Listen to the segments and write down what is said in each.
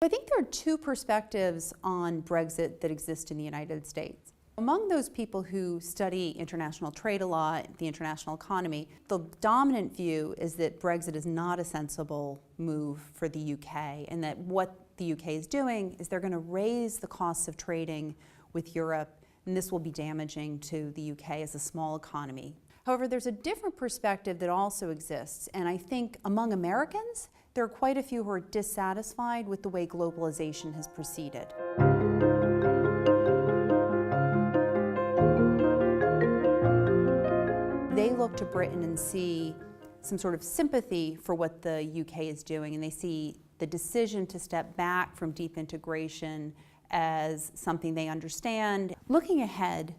I think there are two perspectives on Brexit that exist in the United States. Among those people who study international trade a lot, the international economy, the dominant view is that Brexit is not a sensible move for the UK, and that what the UK is doing is they're going to raise the costs of trading with Europe, and this will be damaging to the UK as a small economy. However, there's a different perspective that also exists, and I think among Americans, there are quite a few who are dissatisfied with the way globalization has proceeded. They look to Britain and see some sort of sympathy for what the UK is doing, and they see the decision to step back from deep integration as something they understand. Looking ahead,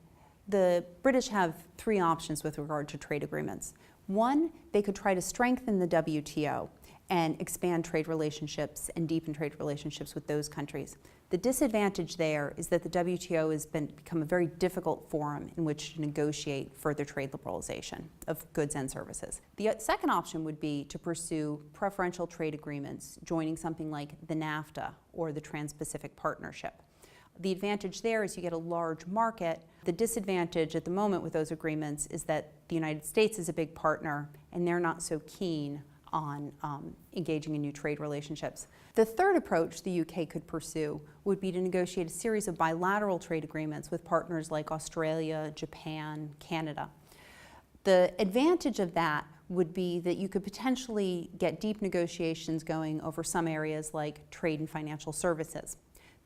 the British have three options with regard to trade agreements. One, they could try to strengthen the WTO and expand trade relationships and deepen trade relationships with those countries. The disadvantage there is that the WTO has become a very difficult forum in which to negotiate further trade liberalization of goods and services. The second option would be to pursue preferential trade agreements, joining something like the NAFTA or the Trans-Pacific Partnership. The advantage there is you get a large market. The disadvantage at the moment with those agreements is that the United States is a big partner and they're not so keen on engaging in new trade relationships. The third approach the UK could pursue would be to negotiate a series of bilateral trade agreements with partners like Australia, Japan, Canada. The advantage of that would be that you could potentially get deep negotiations going over some areas like trade and financial services.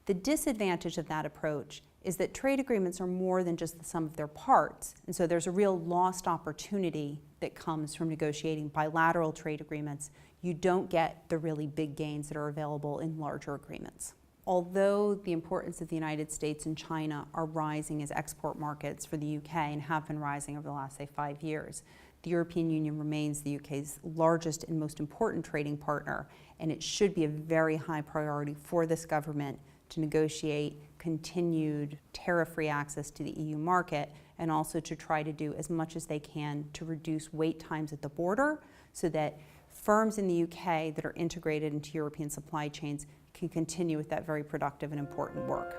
The disadvantage of that approach is that trade agreements are more than just the sum of their parts, and so there's a real lost opportunity that comes from negotiating bilateral trade agreements. You don't get the really big gains that are available in larger agreements. Although the importance of the United States and China are rising as export markets for the UK and have been rising over the last, say, 5 years, the European Union remains the UK's largest and most important trading partner, and it should be a very high priority for this government to negotiate continued tariff-free access to the EU market, and also to try to do as much as they can to reduce wait times at the border so that firms in the UK that are integrated into European supply chains can continue with that very productive and important work.